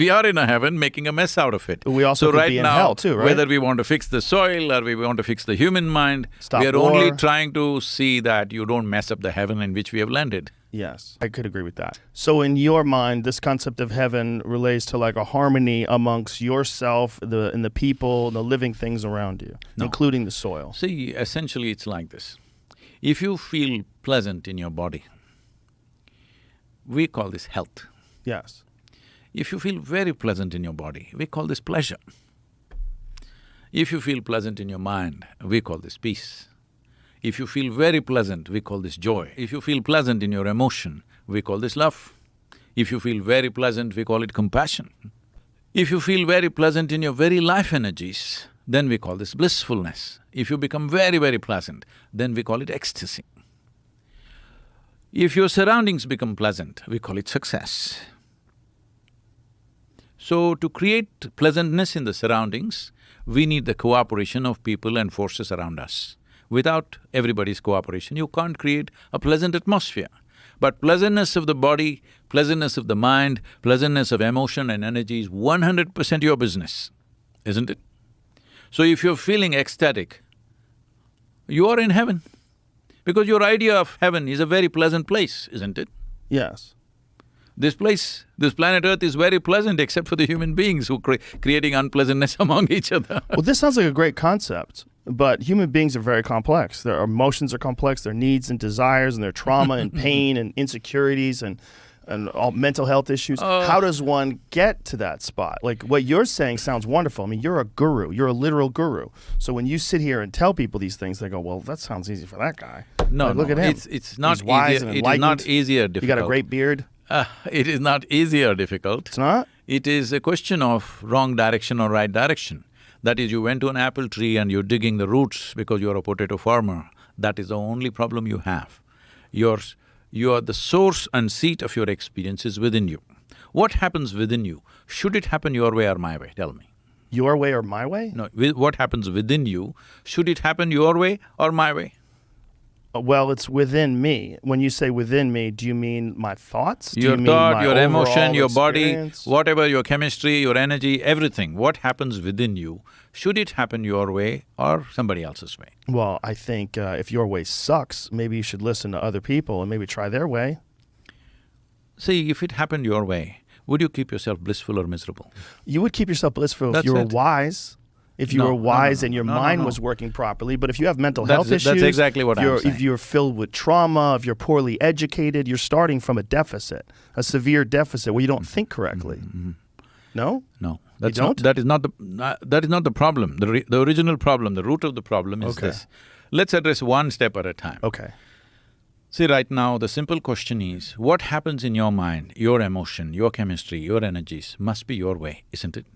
We are in a heaven making a mess out of it. We also so could right be in now, hell too, right? whether we want to fix the soil or we want to fix the human mind, Stop we are war. only trying to see that you don't mess up the heaven in which we have landed. Yes, I could agree with that. So in your mind, this concept of heaven relates to like a harmony amongst yourself and the people, the living things around you, including the soil. See, essentially it's like this. If you feel pleasant in your body, we call this health. Yes. If you feel very pleasant in your body, we call this pleasure. If you feel pleasant in your mind, we call this peace. If you feel very pleasant, we call this joy. If you feel pleasant in your emotion, we call this love. If you feel very pleasant, we call it compassion. If you feel very pleasant in your very life energies, then we call this blissfulness. If you become very, very pleasant, then we call it ecstasy. If your surroundings become pleasant, we call it success. So, to create pleasantness in the surroundings, we need the cooperation of people and forces around us. Without everybody's cooperation, you can't create a pleasant atmosphere. But pleasantness of the body, pleasantness of the mind, pleasantness of emotion and energy is 100% your business, isn't it? So if you're feeling ecstatic, you are in heaven. Because your idea of heaven is a very pleasant place, isn't it? Yes. This place, this planet Earth is very pleasant except for the human beings who creating unpleasantness among each other. Well, this sounds like a great concept, but human beings are very complex. Their emotions are complex, their needs and desires and their trauma and pain and insecurities and all mental health issues. How does one get to that spot? Like what you're saying sounds wonderful. I mean, you're a guru, you're a literal guru. So when you sit here and tell people these things, they go, well, that sounds easy for that guy. No, like, look at him. It's not He's wise easier. and It is not enlightened. easy or difficult. You got a great beard. It is not easy or difficult. It's not? It is a question of wrong direction or right direction. That is, you went to an apple tree and you're digging the roots because you're a potato farmer. That is the only problem you have. You are the source and seat of your experiences within you. What happens within you? Should it happen your way or my way? Tell me. Your way or my way? No, what happens within you? Should it happen your way or my way? Well, it's within me. When you say within me, do you mean my thoughts? Do Your you mean thought, my your emotion, overall your body, experience? whatever, your chemistry, your energy, everything, what happens within you, should it happen your way or somebody else's way? Well, I think if your way sucks, maybe you should listen to other people and maybe try their way. See, if it happened your way, would you keep yourself blissful or miserable? You would keep yourself blissful if That's you were it. wise. If you No, were no, wise no, and your no, mind no. was working properly, but if you have mental That's health it. issues, That's exactly what I'm saying. if you're filled with trauma, if you're poorly educated, you're starting from a deficit, a severe deficit where you don't think correctly. No? No, You don't? that is not the problem. The original problem, the root of the problem is Okay. this. Let's address one step at a time. Okay. See, right now, the simple question is, what happens in your mind, your emotion, your chemistry, your energies must be your way, isn't it?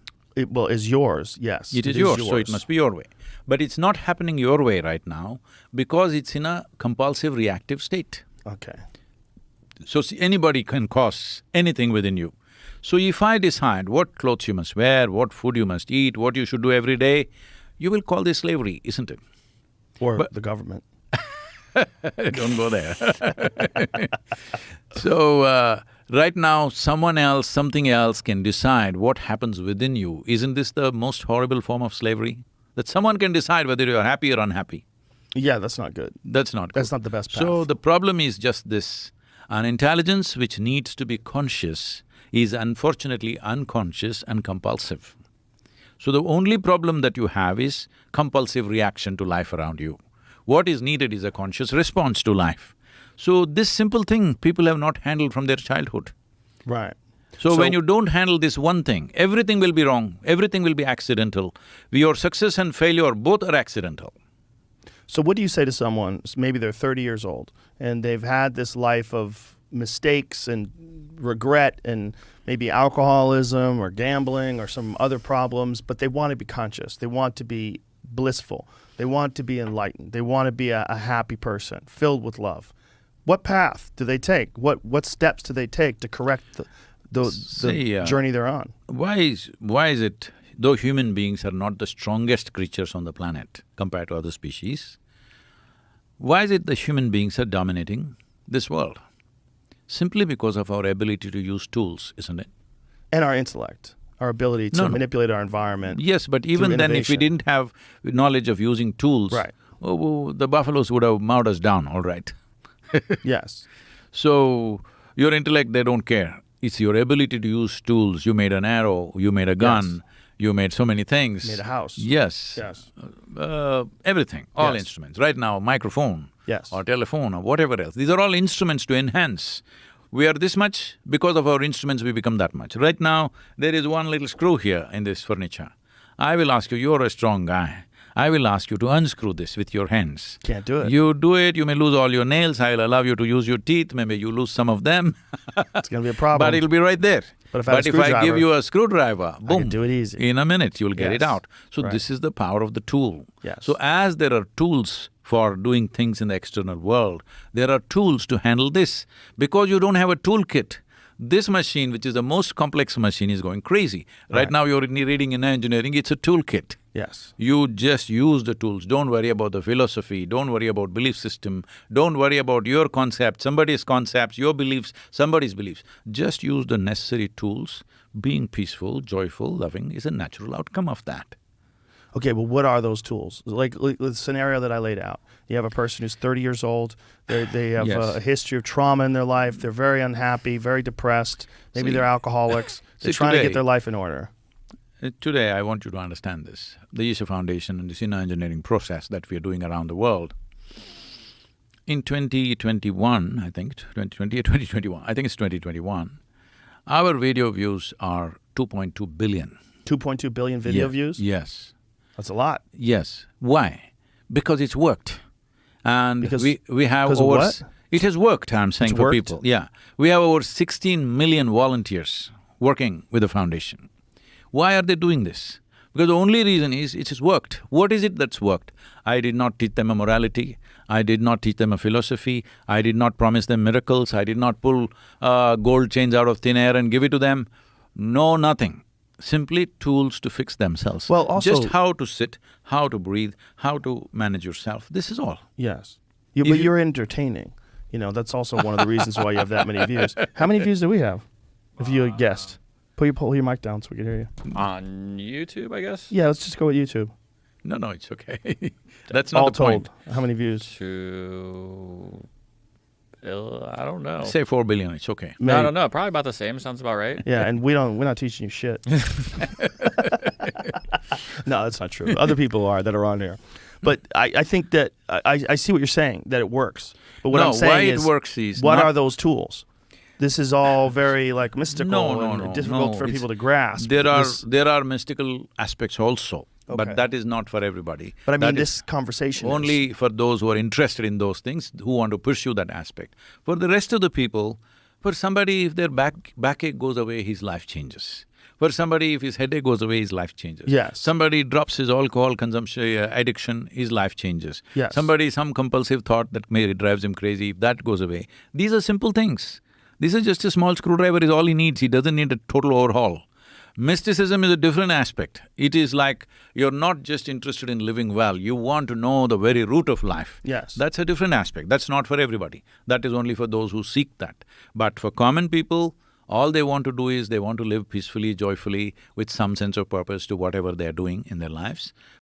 Well, is yours, yes. It is yours, so it must be your way. But it's not happening your way right now because it's in a compulsive reactive state. Okay. So see, anybody can cause anything within you. So if I decide what clothes you must wear, what food you must eat, what you should do every day, you will call this slavery, isn't it? Or the government. Don't go there. So, right now, someone else, something else can decide what happens within you. Isn't this the most horrible form of slavery? That someone can decide whether you are happy or unhappy. Yeah, that's not good. That's not good. That's not the best path. So, the problem is just this. An intelligence which needs to be conscious is unfortunately unconscious and compulsive. So, the only problem that you have is compulsive reaction to life around you. What is needed is a conscious response to life. So this simple thing people have not handled from their childhood. Right. So when you don't handle this one thing, everything will be wrong, everything will be accidental. Your success and failure both are accidental. So what do you say to someone, maybe they're 30 years old, and they've had this life of mistakes and regret and maybe alcoholism or gambling or some other problems, but they want to be conscious, they want to be blissful, they want to be enlightened, they want to be a happy person, filled with love. What path do they take? What steps do they take to correct the journey they're on? Why is it, though human beings are not the strongest creatures on the planet compared to other species, why is it the human beings are dominating this world? Simply because of our ability to use tools, isn't it? And our intellect, our ability to No. manipulate our environment. Yes, but even then, if we innovation. didn't have knowledge of using tools, Right. the buffaloes would have mowed us down, all right. Yes. So, your intellect, they don't care. It's your ability to use tools. You made an arrow, you made a gun, Yes. you made so many things. Made a house. Yes. Yes. Everything, all Yes. instruments. Right now, microphone Yes. or telephone or whatever else, these are all instruments to enhance. We are this much, because of our instruments we become that much. Right now, there is one little screw here in this furniture. I will ask you, you're a strong guy, I will ask you to unscrew this with your hands. Can't do it. You do it, you may lose all your nails, I'll allow you to use your teeth, maybe you lose some of them It's gonna be a problem. but it'll be right there. But if I had a if I give screwdriver, you a screwdriver, I boom, can do it easy. in a minute you'll get it Yes. out. So Right. this is the power of the tool. Yes. So as there are tools for doing things in the external world, there are tools to handle this. Because you don't have a toolkit, this machine, which is the most complex machine, is going crazy. Right now you're reading in engineering, it's a toolkit. Yes. You just use the tools, don't worry about the philosophy, don't worry about belief system, don't worry about your concept, somebody's concepts, your beliefs, somebody's beliefs. Just use the necessary tools. Being peaceful, joyful, loving is a natural outcome of that. Okay, well, what are those tools? Like the scenario that I laid out. You have a person who's 30 years old, they have Yes. a history of trauma in their life, they're very unhappy, very depressed, maybe See- they're alcoholics, they're see, trying to today- get their life in order. Today, I want you to understand this. The Isha Foundation and this inner engineering process that we are doing around the world. In 2021, I think, 2020 or 2021, I think it's 2021, our video views are 2.2 billion. 2.2 billion video Yeah. views? Yes. That's a lot. Yes. Why? Because it's worked. And Because- we have because of over… what? It has worked, I'm saying, It's for worked? people. Yeah. We have over 16 million volunteers working with the foundation. Why are they doing this? Because the only reason is it has worked. What is it that's worked? I did not teach them a morality, I did not teach them a philosophy, I did not promise them miracles, I did not pull gold chains out of thin air and give it to them. No, nothing. Simply tools to fix themselves. Well, also- Just how to sit, how to breathe, how to manage yourself, this is all. Yes. If But you- you're entertaining. You know, that's also one of the reasons why you have that many views. How many views do we have? If you guessed. Pull your mic down so we can hear you. On YouTube, I guess? Yeah, let's just go with YouTube. No, it's okay. That's not All the point. told, how many views? I don't know. Say 4 billion, it's okay. No, I don't know. Probably about the same. Sounds about right. Yeah, and we're not teaching you shit. No, that's not true. Other people are that are on here. But I think that I see what you're saying, that it works. But what No, I'm saying why it is, works is what not- are those tools? This is all very like mystical No, and difficult no, for it's- people to grasp. There are mystical aspects also, Okay. but that is not for everybody. But I mean, That this is conversation is. only for those who are interested in those things, who want to pursue that aspect. For the rest of the people, for somebody, if their backache goes away, his life changes. For somebody, if his headache goes away, his life changes. Yes. Somebody drops his alcohol consumption, addiction, his life changes. Yes. Somebody, some compulsive thought that maybe drives him crazy, if that goes away. These are simple things. This is just a small screwdriver is all he needs, he doesn't need a total overhaul. Mysticism is a different aspect. It is like you're not just interested in living well, you want to know the very root of life. Yes. That's a different aspect, that's not for everybody. That is only for those who seek that. But for common people, all they want to do is they want to live peacefully, joyfully, with some sense of purpose to whatever they're doing in their lives.